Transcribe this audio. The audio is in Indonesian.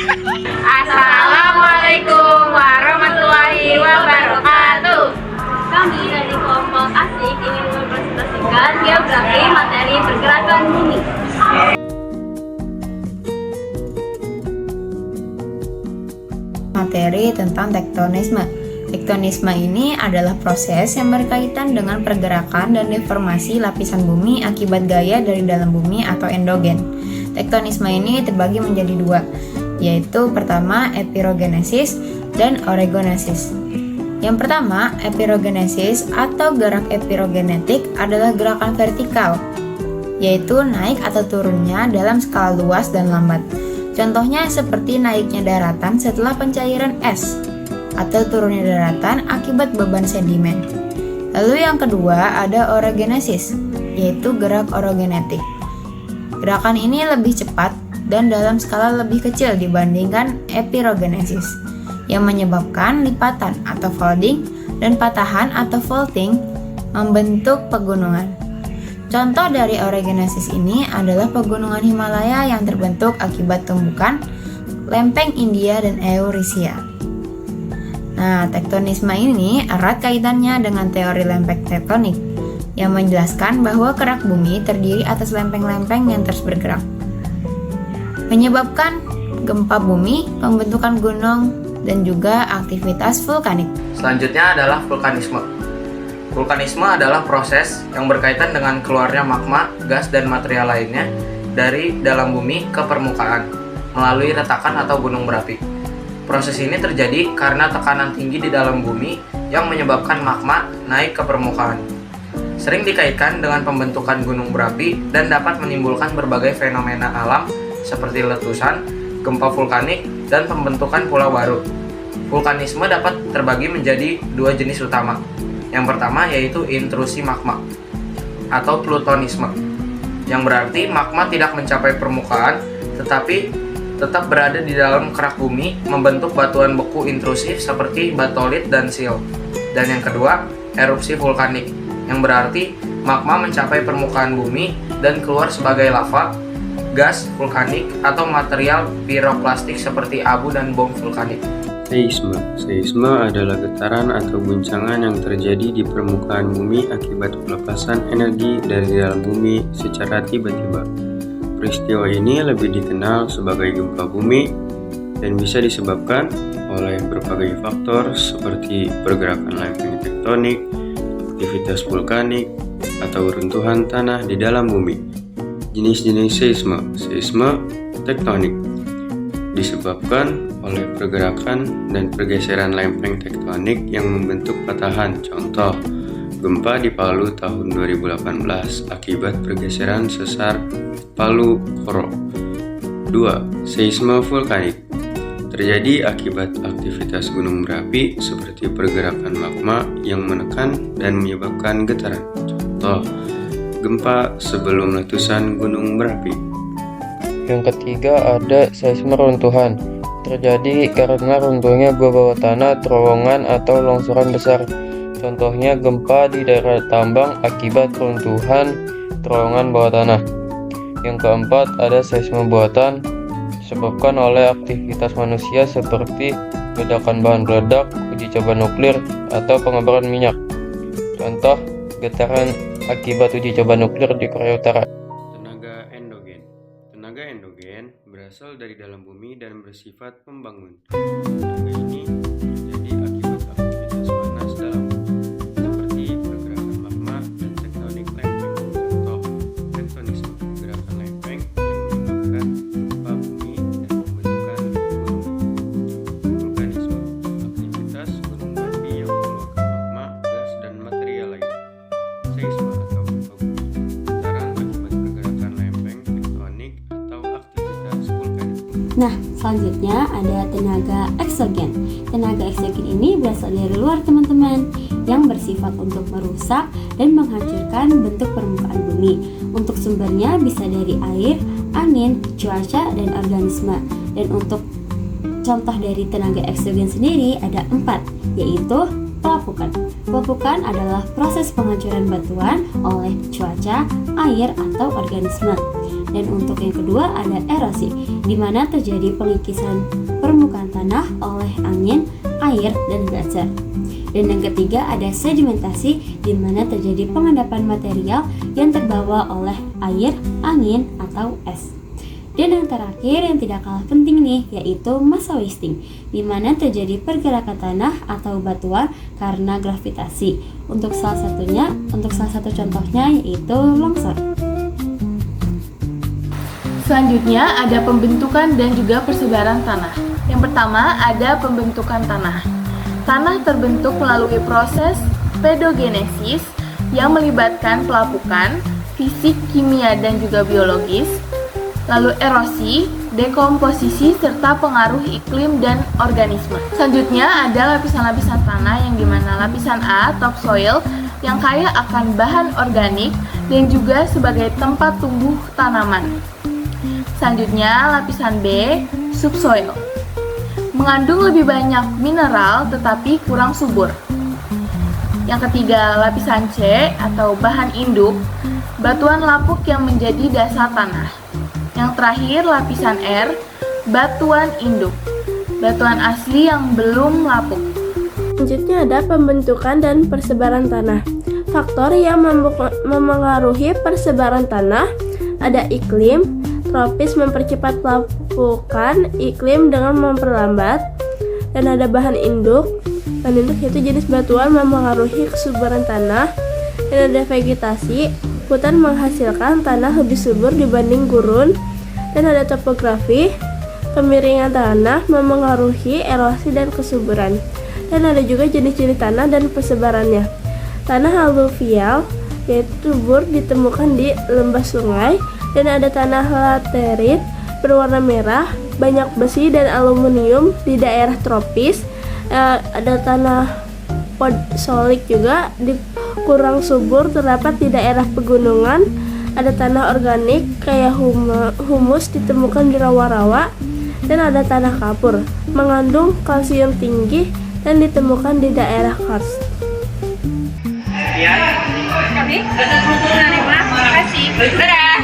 Assalamualaikum warahmatullahi wabarakatuh. Kami dari kelompok ASIK ingin mempresentasikan geografi materi pergerakan bumi. Materi tentang tektonisme. Tektonisme ini adalah proses yang berkaitan dengan pergerakan dan deformasi lapisan bumi akibat gaya dari dalam bumi atau endogen. Tektonisme ini terbagi menjadi dua, yaitu pertama epirogenesis dan orogenesis. Yang pertama, epirogenesis atau gerak epirogenetik adalah gerakan vertikal, yaitu naik atau turunnya dalam skala luas dan lambat. Contohnya seperti naiknya daratan setelah pencairan es, atau turunnya daratan akibat beban sedimen. Lalu yang kedua ada orogenesis, yaitu gerak orogenetik. Gerakan ini lebih cepat dan dalam skala lebih kecil dibandingkan epirogenesis, yang menyebabkan lipatan atau folding dan patahan atau faulting membentuk pegunungan. Contoh dari orogenesis ini adalah pegunungan Himalaya yang terbentuk akibat tumbukan lempeng India dan Eurasia. Nah, tektonisme ini erat kaitannya dengan teori lempeng tektonik yang menjelaskan bahwa kerak bumi terdiri atas lempeng-lempeng yang terus bergerak, menyebabkan gempa bumi, pembentukan gunung, dan juga aktivitas vulkanik. Selanjutnya adalah vulkanisme. Vulkanisme adalah proses yang berkaitan dengan keluarnya magma, gas, dan material lainnya dari dalam bumi ke permukaan melalui retakan atau gunung berapi. Proses ini terjadi karena tekanan tinggi di dalam bumi yang menyebabkan magma naik ke permukaan. Sering dikaitkan dengan pembentukan gunung berapi dan dapat menimbulkan berbagai fenomena alam seperti letusan, gempa vulkanik, dan pembentukan pulau baru. Vulkanisme dapat terbagi menjadi dua jenis utama. Yang pertama yaitu intrusi magma atau plutonisme, yang berarti magma tidak mencapai permukaan tetapi tetap berada di dalam kerak bumi membentuk batuan beku intrusif seperti batolit dan sil. Dan yang kedua, erupsi vulkanik, yang berarti magma mencapai permukaan bumi dan keluar sebagai lava, gas vulkanik, atau material piroklastik seperti abu dan bom vulkanik. Seisme. Seisme adalah getaran atau guncangan yang terjadi di permukaan bumi akibat pelepasan energi dari dalam bumi secara tiba-tiba. Peristiwa ini lebih dikenal sebagai gempa bumi dan bisa disebabkan oleh berbagai faktor seperti pergerakan lempeng tektonik, aktivitas vulkanik, atau runtuhan tanah di dalam bumi. Jenis-jenis seisme. Seisme tektonik disebabkan oleh pergerakan dan pergeseran lempeng tektonik yang membentuk patahan. Contoh, gempa di Palu tahun 2018 akibat pergeseran sesar Palu Koro. 2. Seisme vulkanik terjadi akibat aktivitas gunung berapi seperti pergerakan magma yang menekan dan menyebabkan getaran. Contoh, gempa sebelum letusan gunung berapi. Yang ketiga ada seisme runtuhan. Terjadi karena runtuhnya gua bawah tanah, terowongan, atau longsoran besar. Contohnya gempa di daerah tambang akibat runtuhan terowongan bawah tanah. Yang keempat ada seisme buatan disebabkan oleh aktivitas manusia seperti ledakan bahan peledak, uji coba nuklir, atau pengembaraan minyak. Contoh, getaran akibat uji coba nuklir di Korea Utara. Tenaga endogen. Tenaga endogen berasal dari dalam bumi dan bersifat membangun. Tenaga ini terjadi akibat aktivitas panas dalam bumi, seperti pergerakan magma dan tektonik lempeng. Contoh, tektonisme, gerakan lempeng yang menyebabkan gempa bumi dan pembentukan gunung. Vulkanisme, aktivitas gunung berapi yang mengeluarkan magma, gas, dan material lain. Seisme atau gempa bumi, getaran akibat pergerakan lempeng tektonik atau aktivitas vulkanik. Nah, selanjutnya ada tenaga eksogen. Tenaga eksogen ini berasal dari luar teman-teman, yang bersifat untuk merusak dan menghancurkan bentuk permukaan bumi. Untuk sumbernya bisa dari air, angin, cuaca, dan organisme. Dan untuk contoh dari tenaga eksogen sendiri ada 4, yaitu pelapukan. Pelapukan adalah proses penghancuran batuan oleh cuaca, air, atau organisme. Dan untuk yang kedua ada erosi, di mana terjadi pengikisan permukaan tanah oleh angin, air, dan gletser. Dan yang ketiga ada sedimentasi, di mana terjadi pengendapan material yang terbawa oleh air, angin, atau es. Dan yang terakhir yang tidak kalah penting nih, yaitu massa wasting, di mana terjadi pergerakan tanah atau batuan karena gravitasi. Untuk salah satu contohnya yaitu longsor. Selanjutnya ada pembentukan dan juga persebaran tanah. Yang pertama ada pembentukan tanah. Tanah terbentuk melalui proses pedogenesis yang melibatkan pelapukan, fisik, kimia, dan juga biologis. Lalu erosi, dekomposisi, serta pengaruh iklim dan organisme. Selanjutnya ada lapisan-lapisan tanah yang dimana lapisan A, topsoil, yang kaya akan bahan organik dan juga sebagai tempat tumbuh tanaman. Selanjutnya lapisan B, subsoil, mengandung lebih banyak mineral tetapi kurang subur. Yang ketiga lapisan C atau bahan induk, batuan lapuk yang menjadi dasar tanah. Yang terakhir lapisan R, batuan induk, batuan asli yang belum lapuk. Selanjutnya ada pembentukan dan persebaran tanah. Faktor yang memengaruhi persebaran tanah ada iklim, tropis mempercepat pelapukan, iklim dengan memperlambat, dan ada bahan induk. Bahan induk yaitu jenis batuan memengaruhi kesuburan tanah, dan ada vegetasi, hutan menghasilkan tanah lebih subur dibanding gurun, dan ada topografi, kemiringan tanah memengaruhi erosi dan kesuburan, dan ada juga jenis-jenis tanah dan persebarannya. Tanah aluvial yaitu subur ditemukan di lembah sungai, dan ada tanah laterit berwarna merah, banyak besi dan aluminium di daerah tropis. Ada tanah podsolik juga kurang subur terdapat di daerah pegunungan. Ada tanah organik kayak humus ditemukan di rawa-rawa, dan ada tanah kapur mengandung kalsium tinggi dan ditemukan di daerah karst. Kami menerima. Terima kasih. Dadah.